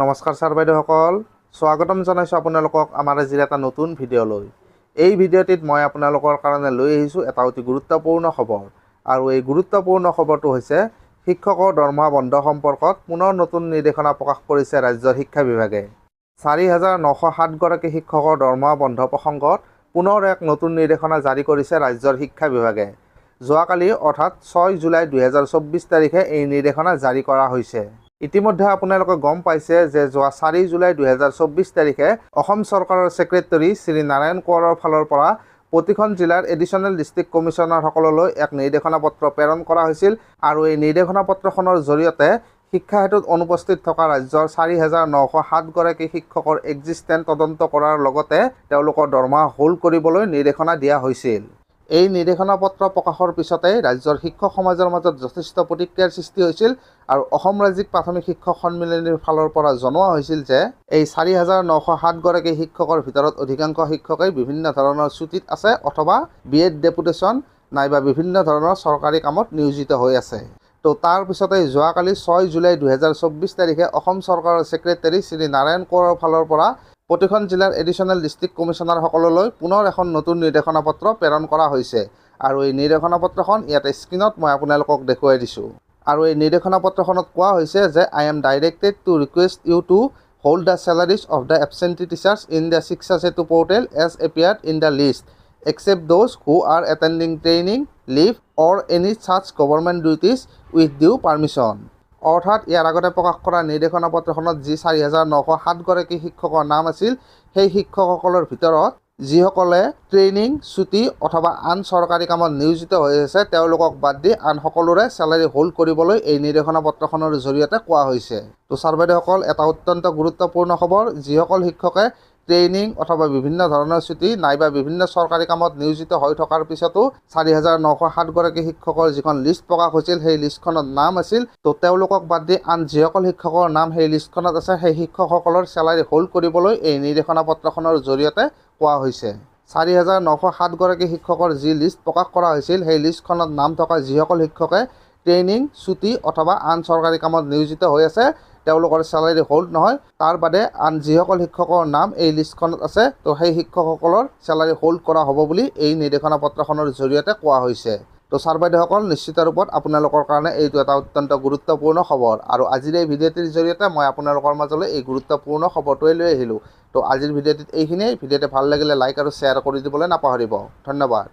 নমস্কাৰ ছাৰ বাইদেউসকল, স্বাগতম জনাইছোঁ আপোনালোকক আমাৰ আজিৰ এটা নতুন ভিডিঅ'লৈ। এই ভিডিঅ'টিত মই আপোনালোকৰ কাৰণে লৈ আহিছোঁ এটা অতি গুৰুত্বপূৰ্ণ খবৰ। আৰু এই গুৰুত্বপূৰ্ণ খবৰটো হৈছে শিক্ষকৰ দৰমহা বন্ধ সম্পৰ্কত পুনৰ নতুন নিৰ্দেশনা প্ৰকাশ কৰিছে ৰাজ্যৰ শিক্ষা বিভাগে। ৪,৯০৭ গৰাকী শিক্ষকৰ দৰমহা বন্ধ প্ৰসংগত পুনৰ এক নতুন নিৰ্দেশনা জাৰি কৰিছে ৰাজ্যৰ শিক্ষা বিভাগে। যোৱাকালি অৰ্থাৎ ৬ জুলাই ২০২৪ তাৰিখে এই নিৰ্দেশনা জাৰি কৰা হৈছে। ইতিমধ্যে আপোনালোকে গম পাইছে যে যোৱা ৪ জুলাই ২০২৪ তাৰিখে অসম চৰকাৰৰ ছেক্ৰেটাৰী শ্ৰী নাৰায়ণ কোঁৱৰৰ ফালৰ পৰা প্ৰতিখন জিলাৰ এডিশ্যনেল ডিষ্ট্ৰিক্ট কমিশ্যনাৰসকললৈ এক নিৰ্দেশনা পত্ৰ প্ৰেৰণ কৰা হৈছিল। আৰু এই নিৰ্দেশনা পত্ৰখনৰ জৰিয়তে শিক্ষা হেতুত অনুপস্থিত থকা ৰাজ্যৰ ৪,৯০৭ গৰাকী শিক্ষকৰ এক্সিষ্টেণ্ট তদন্ত কৰাৰ লগতে তেওঁলোকৰ দৰমহা হোল্ড কৰিবলৈ নিৰ্দেশনা দিয়া হৈছিল। এই নিৰ্দেশনা পত্ৰ প্ৰকাশৰ পিছতে ৰাজ্যৰ শিক্ষক সমাজৰ মাজত যথেষ্ট প্ৰতিক্ৰিয়াৰ সৃষ্টি হৈছিল। আৰু অসম ৰাজ্যিক প্ৰাথমিক শিক্ষক সন্মিলনীৰ ফালৰ পৰা জনোৱা হৈছিল যে এই ৪,৯০৭ গৰাকী শিক্ষকৰ ভিতৰত অধিকাংশ শিক্ষকেই বিভিন্ন ধৰণৰ ছুটীত আছে অথবা BEd ডেপুটেশ্যন নাইবা বিভিন্ন ধৰণৰ চৰকাৰী কামত নিয়োজিত হৈ আছে। তো তাৰ পিছতে যোৱাকালি ৬ জুলাই ২০২৪ তাৰিখে অসম চৰকাৰৰ ছেক্ৰেটাৰী শ্ৰী নাৰায়ণ কোঁৱৰৰ ফালৰ পৰা প্ৰতিখন জিলাৰ এডিশ্যনেল ডিষ্ট্ৰিক্ট কমিশ্যনাৰসকললৈ পুনৰ এখন নতুন নিৰ্দেশনা পত্ৰ প্ৰেৰণ কৰা হৈছে। আৰু এই নিৰ্দেশনা পত্ৰখন ইয়াতে স্ক্ৰীণত মই আপোনালোকক দেখুৱাই দিছোঁ। আৰু এই নিৰ্দেশনা পত্ৰখনত কোৱা হৈছে যে I am directed to request you to hold the salaries of the absentee teachers in the Shiksha Setu portal as appeared in the list, except those who are attending training, leave or any such government duties with due permission. অৰ্থাৎ ইয়াৰ আগতে প্ৰকাশ কৰা নিৰ্দেশনা পত্ৰখনত যি ৪,৯০৭ গৰাকী শিক্ষকৰ নাম আছিল, সেই শিক্ষকসকলৰ ভিতৰত যিসকলে ট্ৰেইনিং, ছুটী অথবা আন চৰকাৰী কামত নিয়োজিত হৈ আছে তেওঁলোকক বাদ দি আন সকলোৰে চেলাৰী হোল্ড কৰিবলৈ এই নিৰ্দেশনা পত্ৰখনৰ জৰিয়তে কোৱা হৈছে। তো ছাৰ বাইদেউসকল, এটা অত্যন্ত গুৰুত্বপূৰ্ণ খবৰ। যিসকল শিক্ষকে ট্ৰেইনিং অথবা বিভিন্ন ধৰণৰ ছুটী নাইবা বিভিন্ন চৰকাৰী কামত নিয়োজিত হৈ থকাৰ পিছতো ৪,৯০৭ গৰাকী শিক্ষকৰ যিখন লিষ্ট প্ৰকাশ হৈছিল সেই লিষ্টখনত নাম আছিল, তো তেওঁলোকক বাদ দি আন যিসকল শিক্ষকৰ নাম সেই লিষ্টখনত আছে সেই শিক্ষকসকলৰ চেলাৰী হোল্ড কৰিবলৈ এই নিৰ্দেশনা পত্ৰখনৰ জৰিয়তে কোৱা হৈছে। ৪,৯০৭ গৰাকী শিক্ষকৰ যি লিষ্ট প্ৰকাশ কৰা হৈছিল সেই লিষ্টখনত নাম থকা যিসকল শিক্ষকে ট্ৰেইনিং, ছুটী অথবা আন চৰকাৰী কামত নিয়োজিত হৈ আছে তেওঁলোকৰ চেলাৰী হোল্ড নহয়, তাৰ বাদে আন যিসকল শিক্ষকৰ নাম এই লিষ্টখনত আছে তো সেই শিক্ষকসকলৰ চেলাৰী হোল্ড কৰা হ'ব বুলি এই নিৰ্দেশনা পত্ৰখনৰ জৰিয়তে কোৱা হৈছে। তো ছাৰ বাইদেউসকল, নিশ্চিত ৰূপত আপোনালোকৰ কাৰণে এইটো এটা অত্যন্ত গুৰুত্বপূৰ্ণ খবৰ। আৰু আজিৰ এই ভিডিঅ'টিৰ জৰিয়তে মই আপোনালোকৰ মাজলৈ এই গুৰুত্বপূৰ্ণ খবৰটোৱে লৈ আহিলোঁ। তো আজিৰ ভিডিঅ'টিত এইখিনিয়ে। ভিডিঅ'টো ভাল লাগিলে লাইক আৰু শ্বেয়াৰ কৰি দিবলৈ নাপাহৰিব। ধন্যবাদ।